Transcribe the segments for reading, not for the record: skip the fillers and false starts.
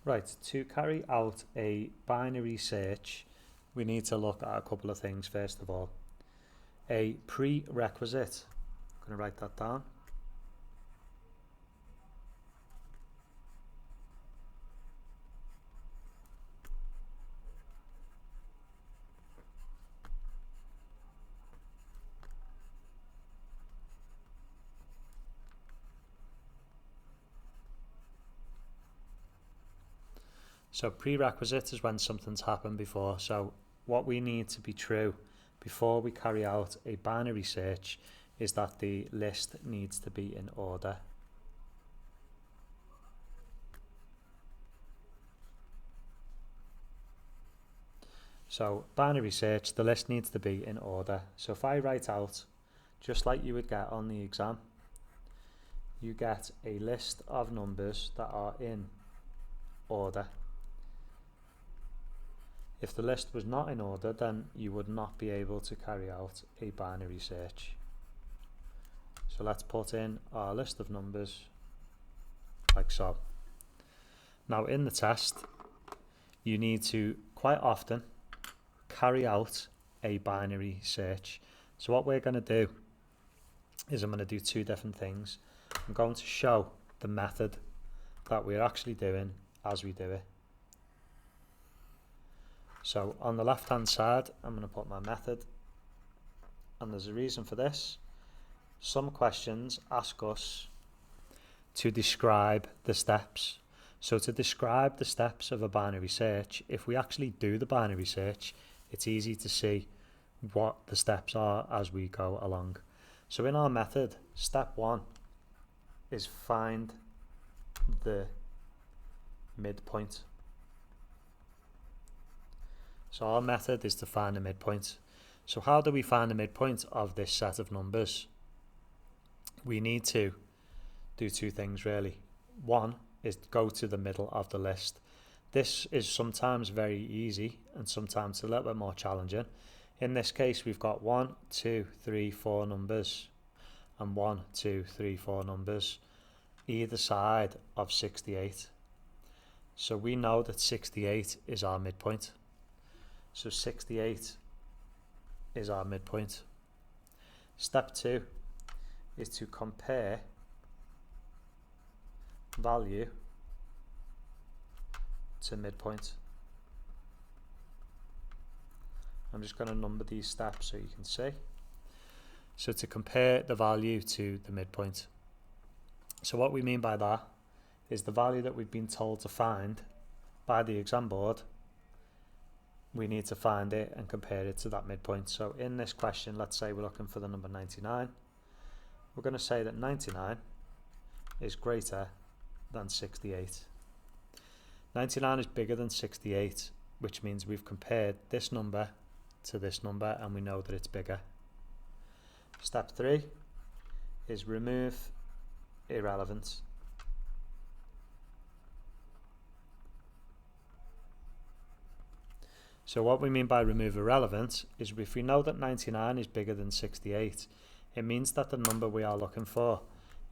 Right, to carry out a binary search, we need to look at a couple of things first of all. A prerequisite, I'm going to write that down. So prerequisite is when something's happened before. So what we need to be true before we carry out a binary search is that the list needs to be in order. So binary search, the list needs to be in order. So if I write out, just like you would get on the exam, you get a list of numbers that are in order. If the list was not in order, then you would not be able to carry out a binary search. So let's put in our list of numbers like so. Now in the test, you need to quite often carry out a binary search. So what we're going to do is I'm going to do two different things. I'm going to show the method that we're actually doing as we do it. So on the left hand side, I'm going to put my method, and there's a reason for this. Some questions ask us to describe the steps. So to describe the steps of a binary search, if we actually do the binary search, it's easy to see what the steps are as we go along. So in our method, step 1 is find the midpoint. So our method is to find the midpoint. So how do we find the midpoint of this set of numbers? We need to do two things really. One is go to the middle of the list. This is sometimes very easy and sometimes a little bit more challenging. In this case, we've got 1, 2, 3, 4 numbers and 1, 2, 3, 4 numbers either side of 68. So we know that 68 is our midpoint. So 68 is our midpoint. Step 2 is to compare value to midpoint. I'm just going to number these steps so you can see. So to compare the value to the midpoint. So what we mean by that is the value that we've been told to find by the exam board, we need to find it and compare it to that midpoint. So in this question, let's say we're looking for the number 99. We're going to say that 99 is greater than 68. 99 is bigger than 68, which means we've compared this number to this number and we know that it's bigger. Step 3 is remove irrelevant. So what we mean by remove irrelevant is if we know that 99 is bigger than 68, it means that the number we are looking for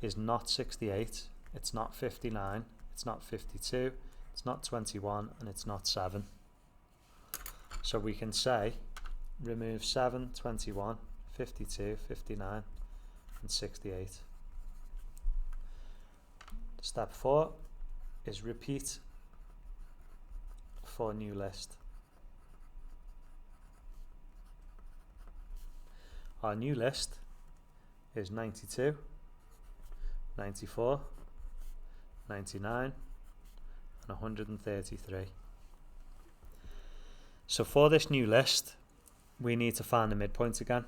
is not 68, it's not 59, it's not 52, it's not 21, and it's not 7. So we can say remove 7, 21, 52, 59, and 68. Step 4 is repeat for new list. Our new list is 92, 94, 99, and 133. So for this new list, we need to find the midpoint again.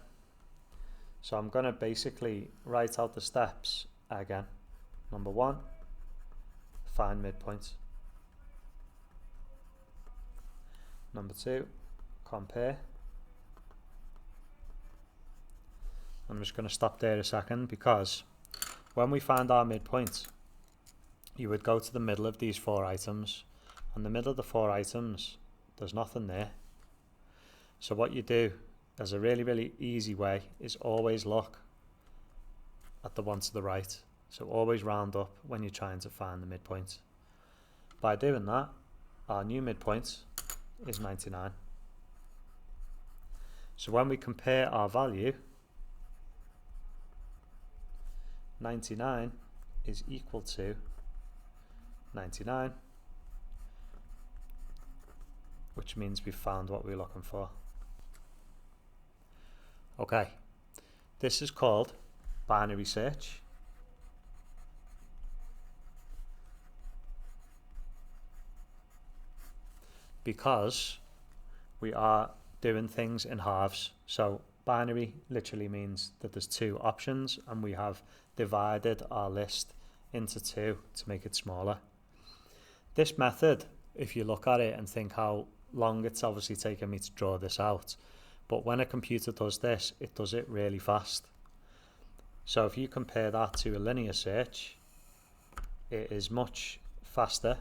So I'm going to basically write out the steps again. Number 1, find midpoint. Number 2, compare. I'm just going to stop there a second because when we find our midpoint, you would go to the middle of these 4 items, and the middle of the 4 items, there's nothing there. So what you do as a really easy way is always look at the one to the right. So always round up when you're trying to find the midpoint. By doing that, our new midpoint is 99. So when we compare our value, 99 is equal to 99, which means we've found what we're looking for. Okay, this is called binary search. Because we are doing things in halves. So binary literally means that there's two options and we have divided our list into two to make it smaller. This method, if you look at it and think how long it's obviously taken me to draw this out, but when a computer does this, it does it really fast. So if you compare that to a linear search, it is much faster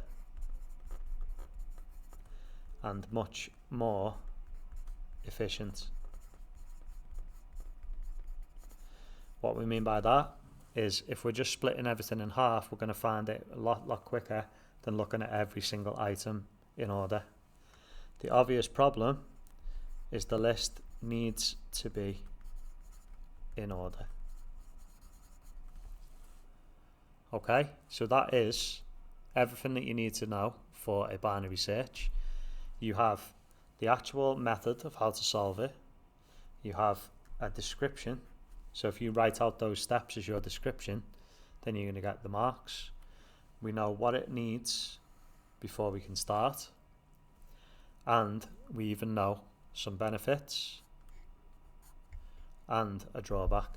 and much more efficient. What we mean by that is if we're just splitting everything in half, we're going to find it a lot quicker than looking at every single item in order. The obvious problem is the list needs to be in order. Okay, so that is everything that you need to know for a binary search. You have the actual method of how to solve it. You have a description. So if you write out those steps as your description, then you're going to get the marks. We know what it needs before we can start. And we even know some benefits and a drawback.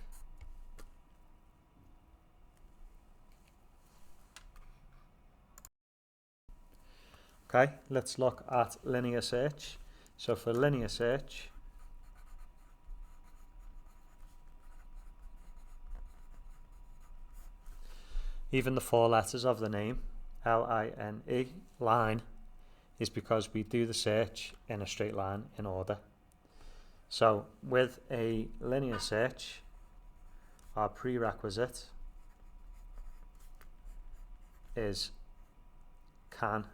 Okay, let's look at linear search. So for linear search, even the four letters of the name, L-I-N-E, line, is because we do the search in a straight line in order. So with a linear search, our prerequisite is can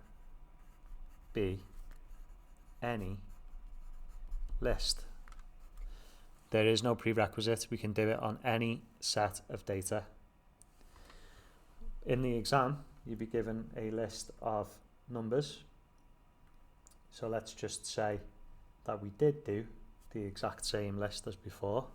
be any list. There is no prerequisite. We can do it on any set of data. In the exam, you'll be given a list of numbers. So let's just say that we did do the exact same list as before.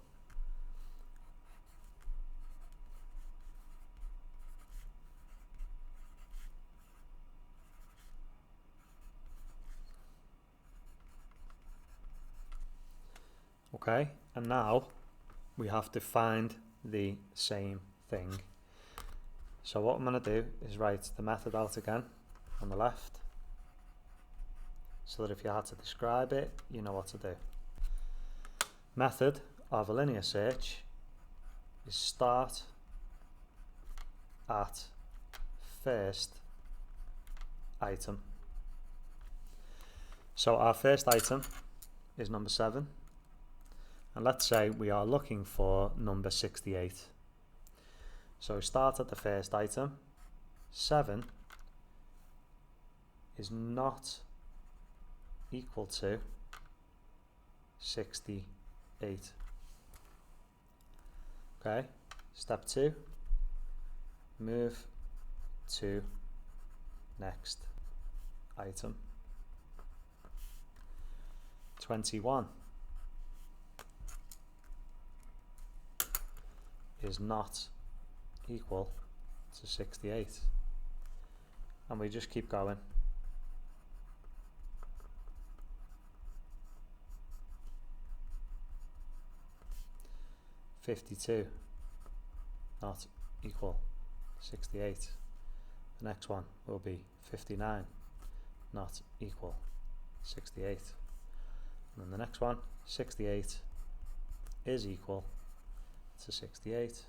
Okay, and now we have to find the same thing. So what I'm going to do is write the method out again on the left, so that if you had to describe it, you know what to do. Method of a linear search is start at first item. So our first item is number 7. And let's say we are looking for number 68. So start at the first item. 7 is not equal to 68. Okay, step 2, move to next item. 21 is not equal to 68, and we just keep going. "52 not equal 68. The next one will be 59 not equal 68. And then the next one, 68 is equal to 68.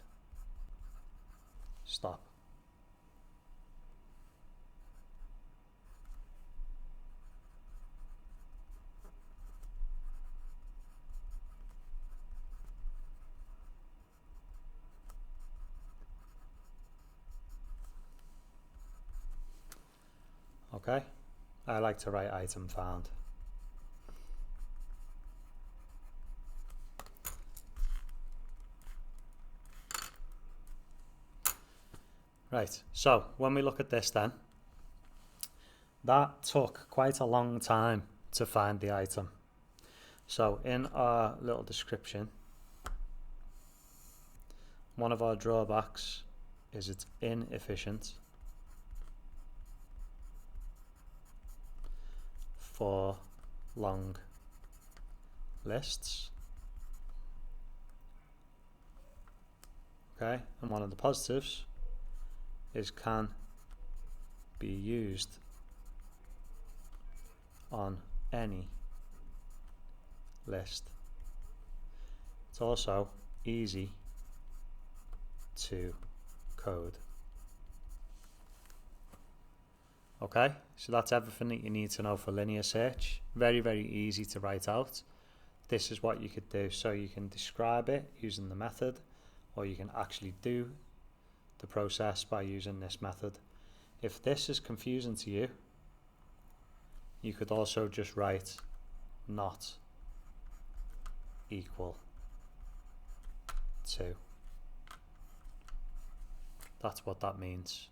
Stop. Okay, I like to write item found. Right, so when we look at this then, that took quite a long time to find the item. So in our little description, one of our drawbacks is it's inefficient for long lists. Okay, and one of the positives is can be used on any list. It's also easy to code. Okay, so that's everything that you need to know for linear search. Very, very easy to write out. This is what you could do. So you can describe it using the method, or you can actually do the process by using this method. If this is confusing to you, you could also just write not equal to. That's what that means.